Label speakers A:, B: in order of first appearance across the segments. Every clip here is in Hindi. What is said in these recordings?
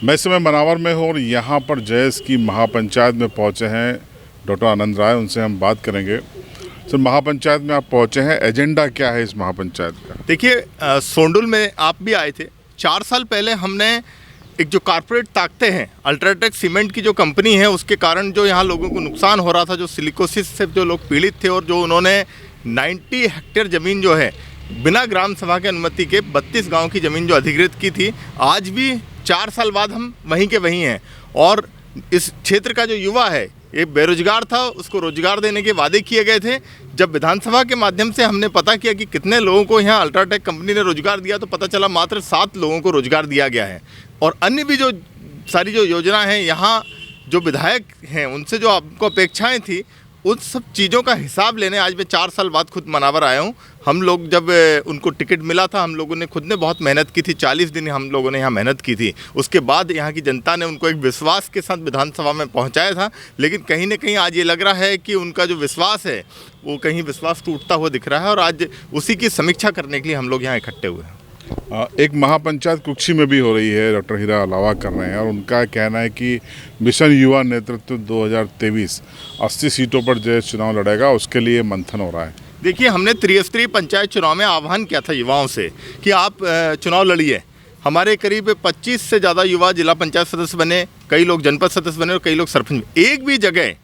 A: मैं इस समय मनावर में हूँ और यहाँ पर जयस की महापंचायत में पहुँचे हैं डॉक्टर आनंद राय। उनसे हम बात करेंगे। सर, महापंचायत में आप पहुँचे हैं, एजेंडा क्या है इस महापंचायत का?
B: देखिए, सोंडुल में आप भी आए थे। 4 साल पहले हमने एक जो कारपोरेट ताकतें हैं, अल्ट्राटेक सीमेंट की जो कंपनी है, उसके कारण जो यहाँ लोगों को नुकसान हो रहा था, जो सिलिकोसिस से जो लोग पीड़ित थे, और जो उन्होंने 90 हेक्टेयर ज़मीन जो है बिना ग्राम सभा की अनुमति के 32 गांव की ज़मीन जो अधिकृत की थी, आज भी 4 साल बाद हम वहीं के वहीं हैं। और इस क्षेत्र का जो युवा है, ये बेरोजगार था, उसको रोजगार देने के वादे किए गए थे। जब विधानसभा के माध्यम से हमने पता किया कि कितने लोगों को यहाँ अल्ट्राटेक कंपनी ने रोजगार दिया, तो पता चला मात्र 7 लोगों को रोजगार दिया गया है। और अन्य भी जो सारी जो योजना है, यहाँ जो विधायक हैं उनसे जो आपको अपेक्षाएं थी, उन सब चीज़ों का हिसाब लेने आज मैं 4 साल बाद खुद मनावर आया हूँ। हम लोग जब उनको टिकट मिला था, हम लोगों ने खुद ने बहुत मेहनत की थी। 40 दिन हम लोगों ने यहाँ मेहनत की थी। उसके बाद यहाँ की जनता ने उनको एक विश्वास के साथ विधानसभा में पहुँचाया था। लेकिन कहीं ना कहीं आज ये लग रहा है कि उनका जो विश्वास है वो कहीं विश्वास टूटता हुआ दिख रहा है, और आज उसी की समीक्षा करने के लिए हम लोग यहाँ इकट्ठे हुए हैं।
A: एक महापंचायत कुक्षी में भी हो रही है, डॉक्टर हीरा अलावा कर रहे हैं, और उनका कहना है कि मिशन युवा नेतृत्व 2023 80 सीटों पर जय चुनाव लड़ेगा, उसके लिए मंथन हो रहा है।
B: देखिए, हमने त्रिस्तरीय पंचायत चुनाव में आह्वान किया था युवाओं से कि आप चुनाव लड़िए। हमारे करीब 25 से ज़्यादा युवा जिला पंचायत सदस्य बने, कई लोग जनपद सदस्य बने और कई लोग सरपंच। एक भी जगह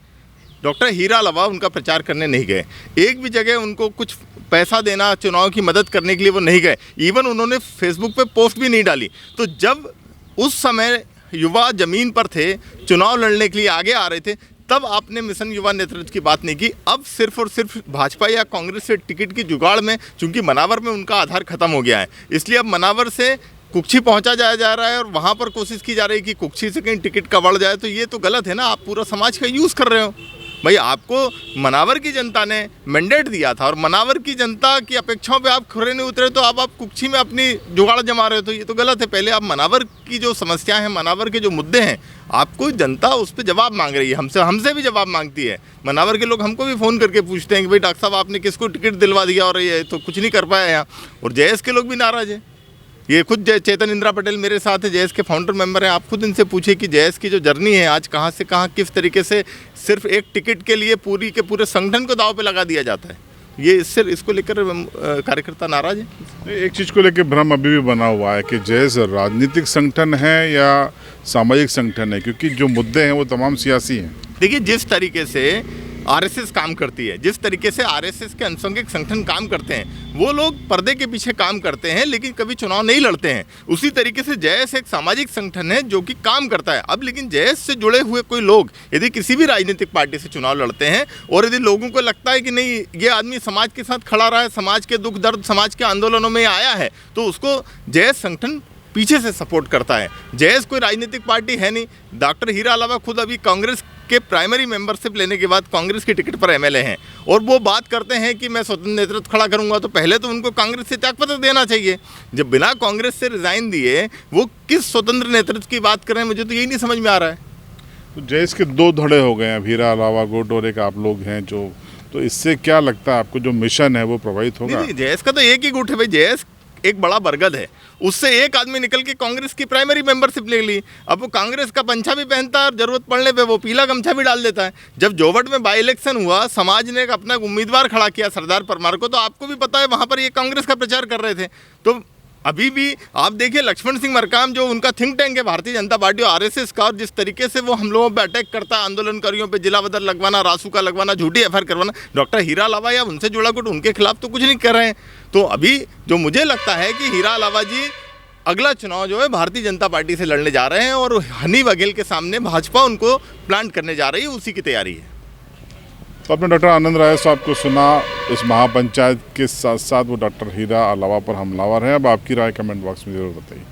B: डॉक्टर हीरा अलावा उनका प्रचार करने नहीं गए। एक भी जगह उनको कुछ पैसा देना, चुनाव की मदद करने के लिए वो नहीं गए। इवन उन्होंने फेसबुक पे पोस्ट भी नहीं डाली। तो जब उस समय युवा ज़मीन पर थे, चुनाव लड़ने के लिए आगे आ रहे थे, तब आपने मिशन युवा नेतृत्व की बात नहीं की। अब सिर्फ और सिर्फ भाजपा या कांग्रेस से टिकट की जुगाड़ में, चूंकि मनावर में उनका आधार खत्म हो गया है, इसलिए अब मनावर से कुक्षी पहुंचा जाया जा रहा है और वहां पर कोशिश की जा रही है कि कुक्षी से कहीं टिकट का बढ़ जाए। तो ये तो गलत है ना, आप पूरा समाज का यूज़ कर रहे हो। भाई, आपको मनावर की जनता ने मैंडेट दिया था और मनावर की जनता की अपेक्षाओं पे आप खरे नहीं उतरे, तो अब आप कुक्षी में अपनी जुगाड़ जमा रहे हो। तो ये तो गलत है। पहले आप मनावर की जो समस्या है, मनावर के जो मुद्दे हैं, आपको जनता उस पर जवाब मांग रही है। हमसे भी जवाब मांगती है। मनावर के लोग हमको भी फ़ोन करके पूछते हैं कि भाई डॉक्टर साहब, आपने किसको टिकट दिलवा दिया और ये तो कुछ नहीं कर पाया यहाँ। और जयस के लोग भी नाराज़ है। ये खुद चेतन इंदिरा पटेल मेरे साथ है, जयस के फाउंडर मेंबर हैं। आप खुद इनसे पूछिए कि जयस की जो जर्नी है, आज कहाँ से कहाँ किस तरीके से सिर्फ एक टिकट के लिए पूरी के पूरे संगठन को दांव पे लगा दिया जाता है। ये इसको लेकर कार्यकर्ता नाराज है।
A: एक चीज़ को लेकर भ्रम अभी भी बना हुआ है कि जयस राजनीतिक संगठन है या सामाजिक संगठन है, क्योंकि जो मुद्दे हैं वो तमाम सियासी हैं।
B: देखिए, जिस तरीके से आरएसएस काम करती है, जिस तरीके से आरएसएस के अनुषंगिक संगठन काम करते हैं, वो लोग पर्दे के पीछे काम करते हैं लेकिन कभी चुनाव नहीं लड़ते हैं। उसी तरीके से जयस एक सामाजिक संगठन है जो कि काम करता है। अब लेकिन जयस से जुड़े हुए कोई लोग यदि किसी भी राजनीतिक पार्टी से चुनाव लड़ते हैं और यदि लोगों को लगता है कि नहीं, ये आदमी समाज के साथ खड़ा रहा है, समाज के दुख दर्द, समाज के आंदोलनों में आया है, तो उसको जयस संगठन पीछे से सपोर्ट करता है। जयस कोई राजनीतिक पार्टी है नहीं। डॉक्टर हीरा अलावा खुद अभी कांग्रेस के प्राइमरी मेंबरशिप लेने के बाद कांग्रेस की टिकट पर एमएलए हैं, और वो बात करते हैं कि मैं स्वतंत्र नेतृत्व खड़ा करूंगा। तो पहले तो उनको कांग्रेस से त्यागपत्र देना चाहिए। जब बिना कांग्रेस से रिजाइन दिए वो किस स्वतंत्र नेतृत्व की बात कर रहे हैं, मुझे तो यही नहीं समझ में आ रहा है।
A: तो जयस के 2 धड़े हो गए हैं, हीरा अलावा गुट और एक आप लोग हैं जो, तो इससे क्या लगता है आपको, जो मिशन है वो प्रभावित होगा?
B: नहीं, जयस का तो एक ही गुट है भाई। जयस एक बड़ा बरगद है, उससे एक आदमी निकल के कांग्रेस की प्राइमरी मेंबरशिप ले ली। अब वो कांग्रेस का पंछा भी पहनता है और जरूरत पड़ने पे वो पीला गमछा भी डाल देता है। जब जोवट में बाई इलेक्शन हुआ, समाज ने अपना उम्मीदवार खड़ा किया सरदार परमार को, तो आपको भी पता है वहाँ पर ये कांग्रेस का प्रचार कर रहे थे। तो अभी भी आप देखिए, लक्ष्मण सिंह मरकाम जो उनका थिंक टैंक है भारतीय जनता पार्टी और आरएसएस का, और जिस तरीके से वो हम लोगों पे अटैक करता है, आंदोलनकारियों पे जिला बदल लगवाना, रासू का लगवाना, झूठी एफआईआर करवाना, डॉक्टर हीरा अलावा या उनसे जुड़ा गुट उनके खिलाफ तो कुछ नहीं कर रहे हैं। तो अभी जो मुझे लगता है कि हीरा अलावा जी अगला चुनाव जो है भारतीय जनता पार्टी से लड़ने जा रहे हैं, और हनी बघेल के सामने भाजपा उनको प्लांट करने जा रही है, उसी की तैयारी है।
A: तो आपने डॉक्टर आनंद राय साहब को सुना। इस महापंचायत के साथ साथ वो डॉक्टर हीरा अलावा पर हमलावर हैं। अब आपकी राय कमेंट बॉक्स में जरूर बताइए।